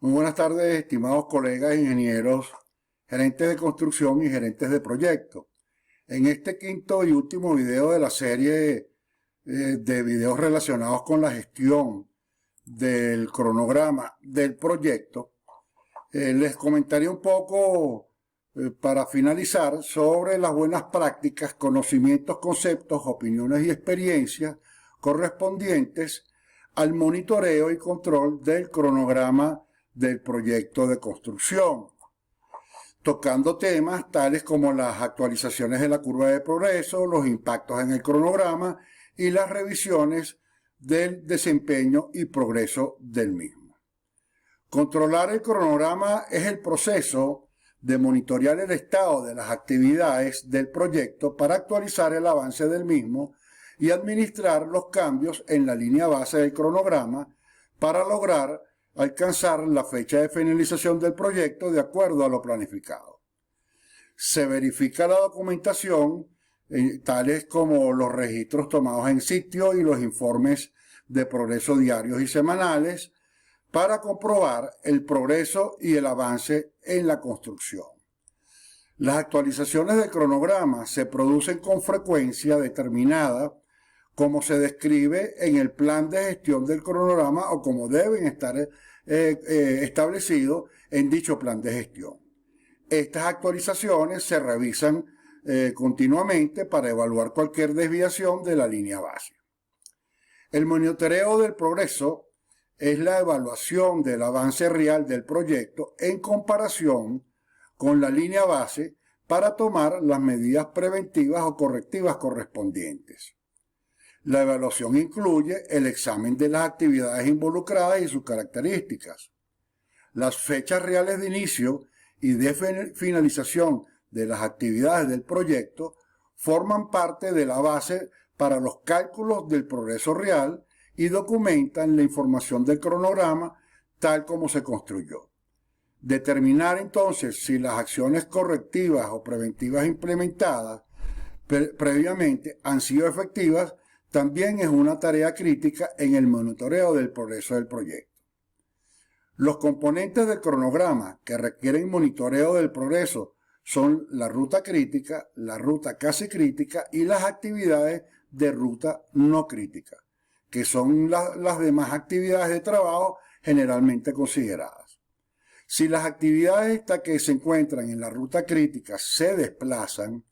Muy buenas tardes, estimados colegas ingenieros, gerentes de construcción y gerentes de proyecto. En este quinto y último video de la serie de videos relacionados con la gestión del cronograma del proyecto, les comentaré un poco para finalizar sobre las buenas prácticas, conocimientos, conceptos, opiniones y experiencias correspondientes al monitoreo y control del cronograma del proyecto de construcción, tocando temas tales como las actualizaciones de la curva de progreso, los impactos en el cronograma y las revisiones del desempeño y progreso del mismo. Controlar el cronograma es el proceso de monitorear el estado de las actividades del proyecto para actualizar el avance del mismo y administrar los cambios en la línea base del cronograma para lograr alcanzar la fecha de finalización del proyecto de acuerdo a lo planificado. Se verifica la documentación, tales como los registros tomados en sitio y los informes de progreso diarios y semanales, para comprobar el progreso y el avance en la construcción. Las actualizaciones del cronograma se producen con frecuencia determinada, como se describe en el plan de gestión del cronograma o como deben estar establecidos en dicho plan de gestión. Estas actualizaciones se revisan continuamente para evaluar cualquier desviación de la línea base. El monitoreo del progreso es la evaluación del avance real del proyecto en comparación con la línea base para tomar las medidas preventivas o correctivas correspondientes. La evaluación incluye el examen de las actividades involucradas y sus características, las fechas reales de inicio y de finalización de las actividades del proyecto forman parte de la base para los cálculos del progreso real y documentan la información del cronograma tal como se construyó. Determinar entonces si las acciones correctivas o preventivas implementadas previamente han sido efectivas también es una tarea crítica en el monitoreo del progreso del proyecto. Los componentes del cronograma que requieren monitoreo del progreso son la ruta crítica, la ruta casi crítica y las actividades de ruta no crítica, que son las demás actividades de trabajo generalmente consideradas. Si las actividades que se encuentran en la ruta crítica se desplazan,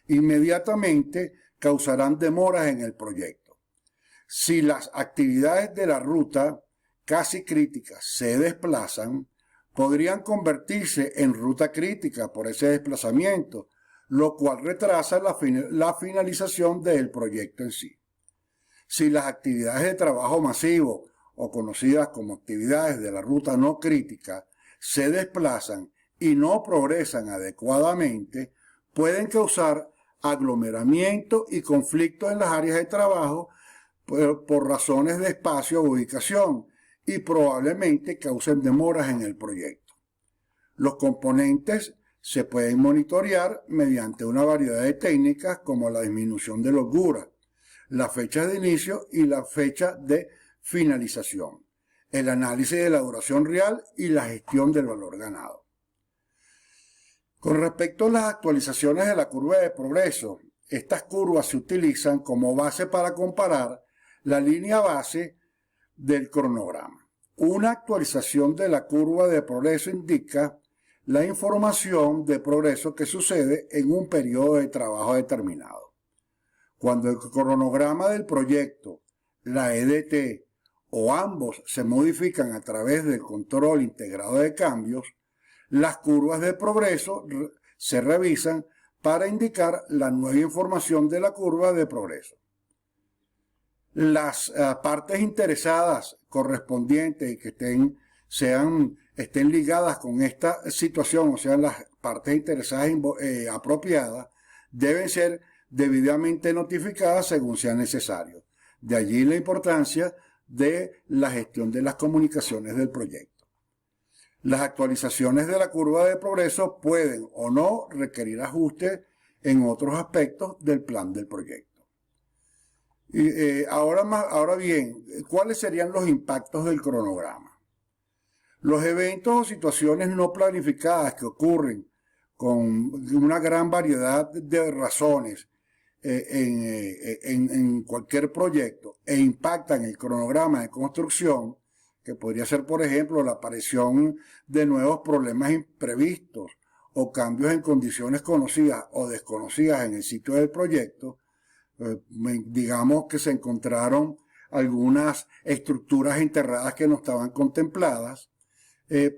inmediatamente causarán demoras en el proyecto. Si las actividades de la ruta casi crítica se desplazan, podrían convertirse en ruta crítica por ese desplazamiento, lo cual retrasa la finalización del proyecto en sí. Si las actividades de trabajo masivo o conocidas como actividades de la ruta no crítica se desplazan y no progresan adecuadamente, pueden causar aglomeramiento y conflicto en las áreas de trabajo por razones de espacio o ubicación y probablemente causen demoras en el proyecto. Los componentes se pueden monitorear mediante una variedad de técnicas como la disminución de la holgura, la fecha de inicio y la fecha de finalización, el análisis de la duración real y la gestión del valor ganado. Con respecto a las actualizaciones de la curva de progreso, estas curvas se utilizan como base para comparar la línea base del cronograma. Una actualización de la curva de progreso indica la información de progreso que sucede en un periodo de trabajo determinado. Cuando el cronograma del proyecto, la EDT o ambos se modifican a través del control integrado de cambios, las curvas de progreso se revisan para indicar la nueva información de la curva de progreso. Las partes interesadas correspondientes y que estén ligadas con esta situación, o sea, las partes interesadas apropiadas, deben ser debidamente notificadas según sea necesario. De allí la importancia de la gestión de las comunicaciones del proyecto. Las actualizaciones de la curva de progreso pueden o no requerir ajustes en otros aspectos del plan del proyecto. Ahora bien, ¿cuáles serían los impactos del cronograma? Los eventos o situaciones no planificadas que ocurren con una gran variedad de razones en cualquier proyecto e impactan el cronograma de construcción, que podría ser, por ejemplo, la aparición de nuevos problemas imprevistos o cambios en condiciones conocidas o desconocidas en el sitio del proyecto, digamos que se encontraron algunas estructuras enterradas que no estaban contempladas,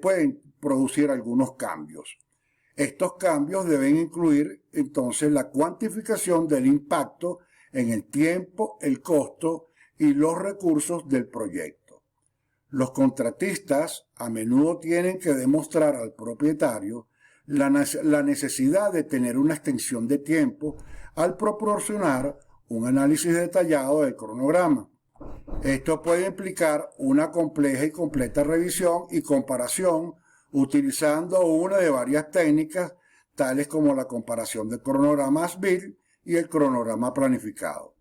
pueden producir algunos cambios. Estos cambios deben incluir entonces la cuantificación del impacto en el tiempo, el costo y los recursos del proyecto. Los contratistas a menudo tienen que demostrar al propietario la necesidad de tener una extensión de tiempo al proporcionar un análisis detallado del cronograma. Esto puede implicar una compleja y completa revisión y comparación utilizando una de varias técnicas, tales como la comparación del cronograma as-built y el cronograma planificado.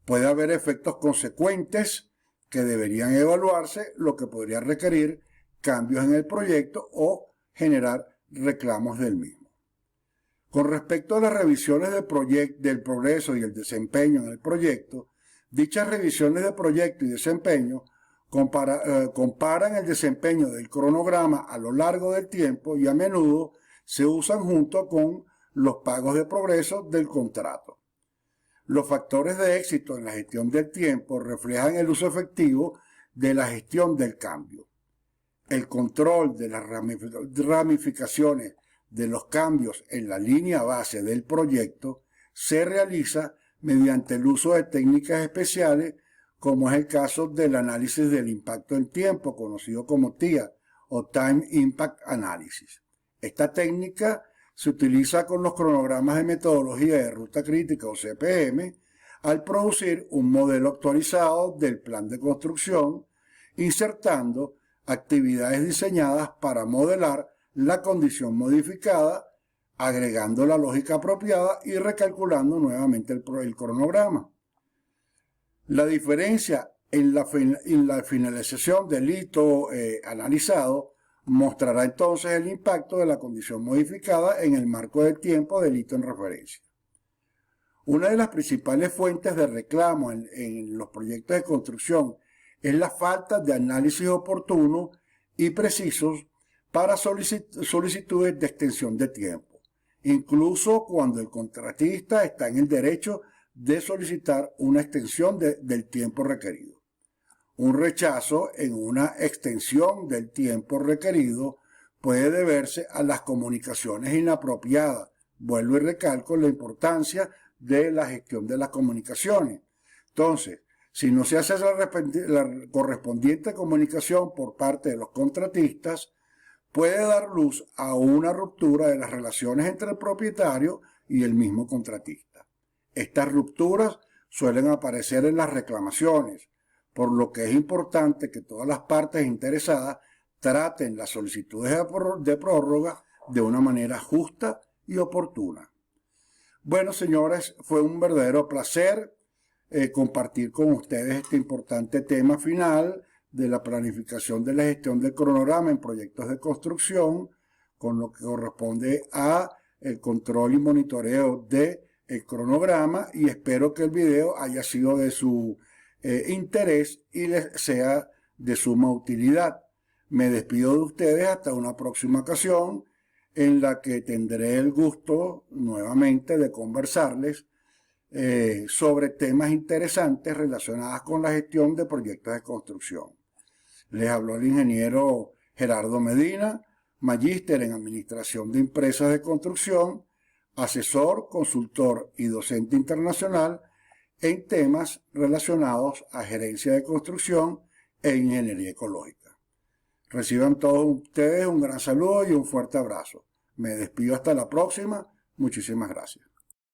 Puede haber efectos consecuentes que deberían evaluarse, lo que podría requerir cambios en el proyecto o generar reclamos del mismo. Con respecto a las revisiones del progreso y el desempeño en el proyecto, dichas revisiones de proyecto y desempeño comparan el desempeño del cronograma a lo largo del tiempo y a menudo se usan junto con los pagos de progreso del contrato. Los factores de éxito en la gestión del tiempo reflejan el uso efectivo de la gestión del cambio. El control de las ramificaciones de los cambios en la línea base del proyecto se realiza mediante el uso de técnicas especiales, como es el caso del análisis del impacto en tiempo, conocido como TIA o Time Impact Analysis. Esta técnica se utiliza con los cronogramas de metodología de ruta crítica o CPM al producir un modelo actualizado del plan de construcción, insertando actividades diseñadas para modelar la condición modificada, agregando la lógica apropiada y recalculando nuevamente el cronograma. La diferencia en la finalización del hito analizado mostrará entonces el impacto de la condición modificada en el marco del tiempo del hito en referencia. Una de las principales fuentes de reclamo en los proyectos de construcción es la falta de análisis oportuno y precisos para solicitudes de extensión de tiempo, incluso cuando el contratista está en el derecho de solicitar una extensión del tiempo requerido. Un rechazo en una extensión del tiempo requerido puede deberse a las comunicaciones inapropiadas. Vuelvo y recalco la importancia de la gestión de las comunicaciones. Entonces, si no se hace la correspondiente comunicación por parte de los contratistas, puede dar luz a una ruptura de las relaciones entre el propietario y el mismo contratista. Estas rupturas suelen aparecer en las reclamaciones, por lo que es importante que todas las partes interesadas traten las solicitudes de prórroga de una manera justa y oportuna. Bueno, señores, fue un verdadero placer compartir con ustedes este importante tema final de la planificación de la gestión del cronograma en proyectos de construcción, con lo que corresponde a el control y monitoreo del cronograma, y espero que el video haya sido de su interés y les sea de suma utilidad. Me despido de ustedes hasta una próxima ocasión en la que tendré el gusto nuevamente de conversarles sobre temas interesantes relacionados con la gestión de proyectos de construcción. Les habló el ingeniero Gerardo Medina, magíster en Administración de Empresas de Construcción, asesor, consultor y docente internacional en temas relacionados a gerencia de construcción e ingeniería ecológica. Reciban todos ustedes un gran saludo y un fuerte abrazo. Me despido hasta la próxima. Muchísimas gracias.